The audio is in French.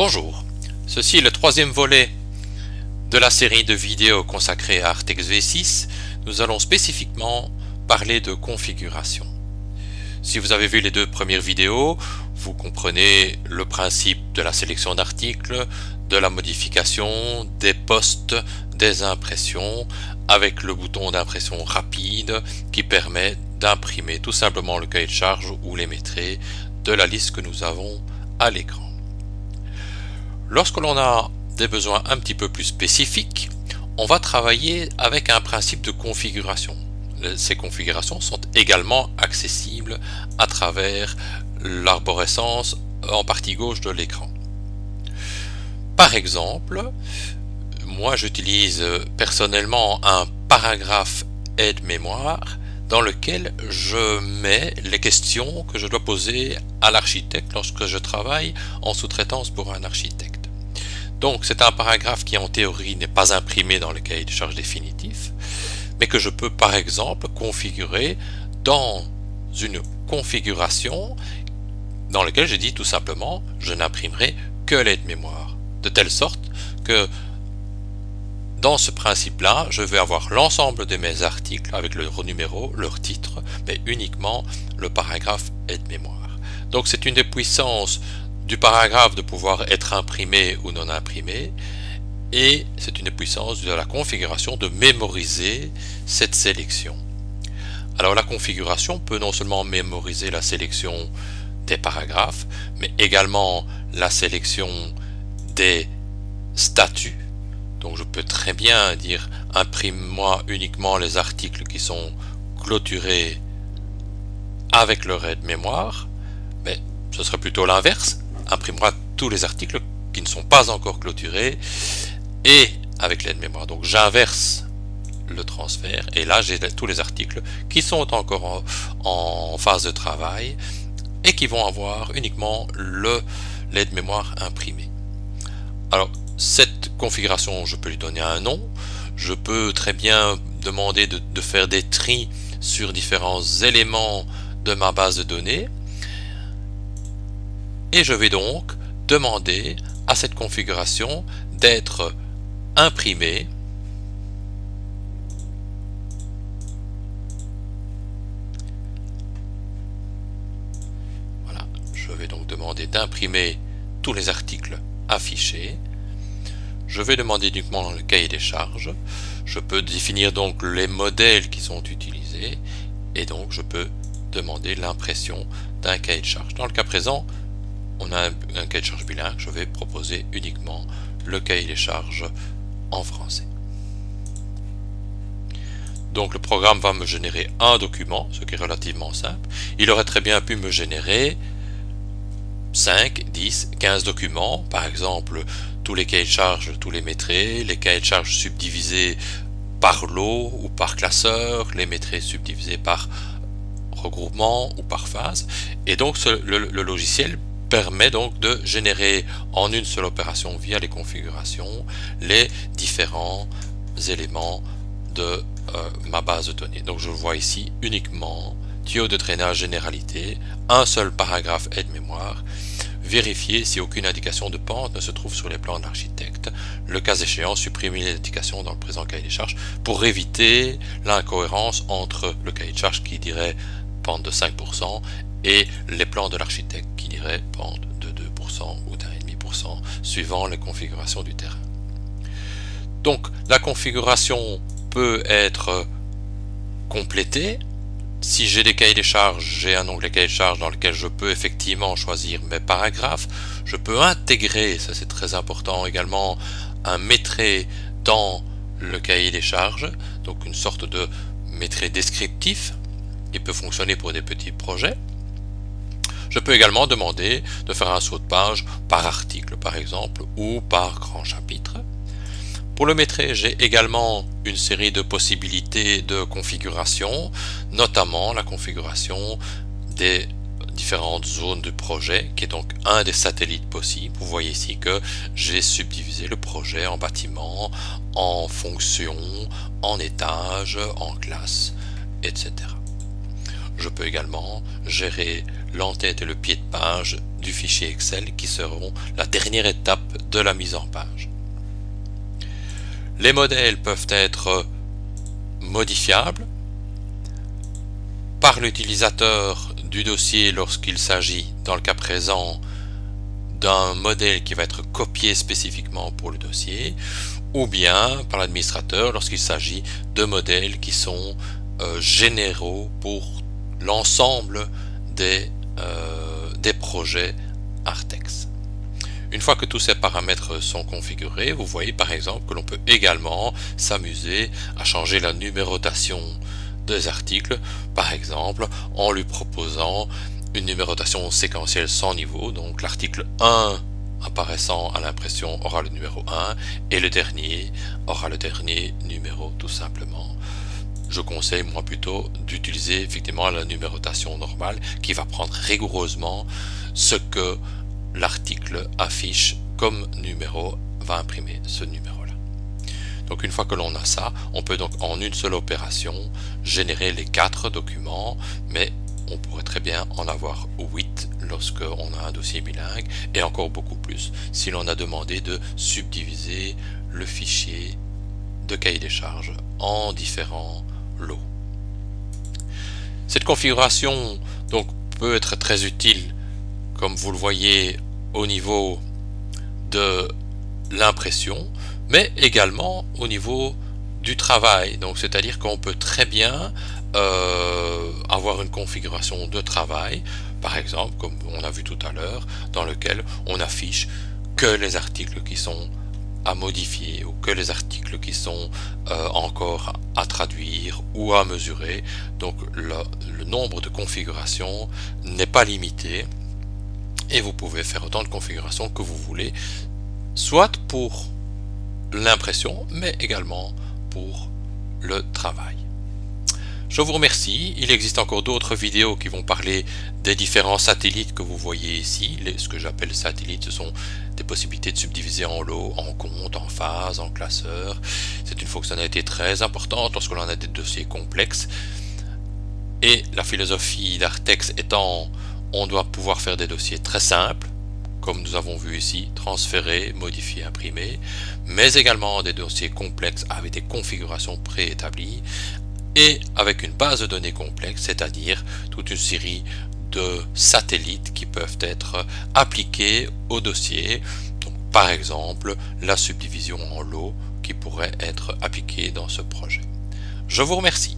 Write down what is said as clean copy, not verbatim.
Bonjour, ceci est le troisième volet de la série de vidéos consacrée à Artex V6. Nous allons spécifiquement parler de configuration. Si vous avez vu les deux premières vidéos, vous comprenez le principe de la sélection d'articles, de la modification, des postes, des impressions, avec le bouton d'impression rapide qui permet d'imprimer tout simplement le cahier de charge ou les maîtres de la liste que nous avons à l'écran. Lorsque l'on a des besoins un petit peu plus spécifiques, on va travailler avec un principe de configuration. Ces configurations sont également accessibles à travers l'arborescence en partie gauche de l'écran. Par exemple, moi j'utilise personnellement un paragraphe aide-mémoire dans lequel je mets les questions que je dois poser à l'architecte lorsque je travaille en sous-traitance pour un architecte. Donc c'est un paragraphe qui en théorie n'est pas imprimé dans le cahier de charge définitif, mais que je peux par exemple configurer dans une configuration dans laquelle je dis tout simplement je n'imprimerai que l'aide-mémoire, de telle sorte que dans ce principe-là, je vais avoir l'ensemble de mes articles avec leur numéro, leur titre, mais uniquement le paragraphe aide-mémoire. Donc c'est une des puissances du paragraphe de pouvoir être imprimé ou non imprimé, et c'est une puissance de la configuration de mémoriser cette sélection. Alors la configuration peut non seulement mémoriser la sélection des paragraphes, mais également la sélection des statuts. Donc je peux très bien dire imprime-moi uniquement les articles qui sont clôturés avec leur aide-mémoire, mais ce serait plutôt l'inverse. Imprime-moi tous les articles qui ne sont pas encore clôturés et avec l'aide-mémoire. Donc j'inverse le transfert et là j'ai tous les articles qui sont encore en phase de travail et qui vont avoir uniquement l'aide-mémoire imprimée. Alors cette configuration, je peux lui donner un nom. Je peux très bien demander de faire des tris sur différents éléments de ma base de données. Et je vais donc demander à cette configuration d'être imprimée voilà, je vais donc demander d'imprimer tous les articles affichés. Je vais demander uniquement le cahier des charges. Je peux définir donc les modèles qui sont utilisés et donc je peux demander l'impression d'un cahier de charge. Dans le cas présent, on a un cahier de charge bilingue, je vais proposer uniquement le cahier des charges en français. Donc le programme va me générer un document, ce qui est relativement simple. Il aurait très bien pu me générer 5, 10, 15 documents, par exemple tous les cahiers de charge, tous les maîtres, les cahiers de charge subdivisés par lot ou par classeur, les maîtres subdivisés par regroupement ou par phase. Et donc le logiciel permet donc de générer en une seule opération via les configurations les différents éléments de ma base de données. Donc je vois ici uniquement tuyau de drainage généralité, un seul paragraphe aide-mémoire, vérifier si aucune indication de pente ne se trouve sur les plans de l'architecte, le cas échéant supprimer les indications dans le présent cahier des charges pour éviter l'incohérence entre le cahier de charge qui dirait pente de 5% et les plans de l'architecte qui dirait pente de 2% ou d'1,5% suivant les configurations du terrain. Donc la configuration peut être complétée. Si j'ai des cahiers des charges, j'ai un onglet cahier de charges dans lequel je peux effectivement choisir mes paragraphes. Je peux intégrer, ça c'est très important également, un maître dans le cahier des charges, donc une sorte de maître descriptif qui peut fonctionner pour des petits projets. Je peux également demander de faire un saut de page par article par exemple ou par grand chapitre. Pour le maître, j'ai également une série de possibilités de configuration, notamment la configuration des différentes zones du projet, qui est donc un des satellites possibles. Vous voyez ici que j'ai subdivisé le projet en bâtiments, en fonctions, en étages, en classes, etc. Je peux également gérer l'entête et le pied de page du fichier Excel qui seront la dernière étape de la mise en page. Les modèles peuvent être modifiables par l'utilisateur du dossier lorsqu'il s'agit, dans le cas présent, d'un modèle qui va être copié spécifiquement pour le dossier, ou bien par l'administrateur lorsqu'il s'agit de modèles qui sont généraux pour l'ensemble des projets Artex. Une fois que tous ces paramètres sont configurés, vous voyez par exemple que l'on peut également s'amuser à changer la numérotation des articles, par exemple en lui proposant une numérotation séquentielle sans niveau. Donc l'article 1 apparaissant à l'impression aura le numéro 1 et le dernier aura le dernier numéro tout simplement. Je conseille moi plutôt d'utiliser effectivement la numérotation normale qui va prendre rigoureusement ce que l'article affiche comme numéro, va imprimer ce numéro là. Donc une fois que l'on a ça, on peut donc en une seule opération générer les 4 documents, mais on pourrait très bien en avoir 8 lorsque on a un dossier bilingue, et encore beaucoup plus si l'on a demandé de subdiviser le fichier de cahier des charges en différents lots. Cette configuration donc peut être très utile, comme vous le voyez, au niveau de l'impression, mais également au niveau du travail. Donc c'est-à-dire qu'on peut très bien avoir une configuration de travail, par exemple, comme on a vu tout à l'heure, dans lequel on affiche que les articles qui sont à modifier ou que les articles qui sont encore à traduire ou à mesurer. Donc le nombre de configurations n'est pas limité et vous pouvez faire autant de configurations que vous voulez, soit pour l'impression mais également pour le travail. Je vous remercie. Il existe encore d'autres vidéos qui vont parler des différents satellites que vous voyez ici. Ce que j'appelle satellites, ce sont des possibilités de subdiviser en lots, en comptes, en phases, en classeurs. C'est une fonctionnalité très importante lorsque l'on a des dossiers complexes. Et la philosophie d'Artex étant, on doit pouvoir faire des dossiers très simples, comme nous avons vu ici, transférer, modifier, imprimer, mais également des dossiers complexes avec des configurations préétablies, et avec une base de données complexe, c'est-à-dire toute une série de satellites qui peuvent être appliqués au dossier. Donc, par exemple, la subdivision en lots qui pourrait être appliquée dans ce projet. Je vous remercie.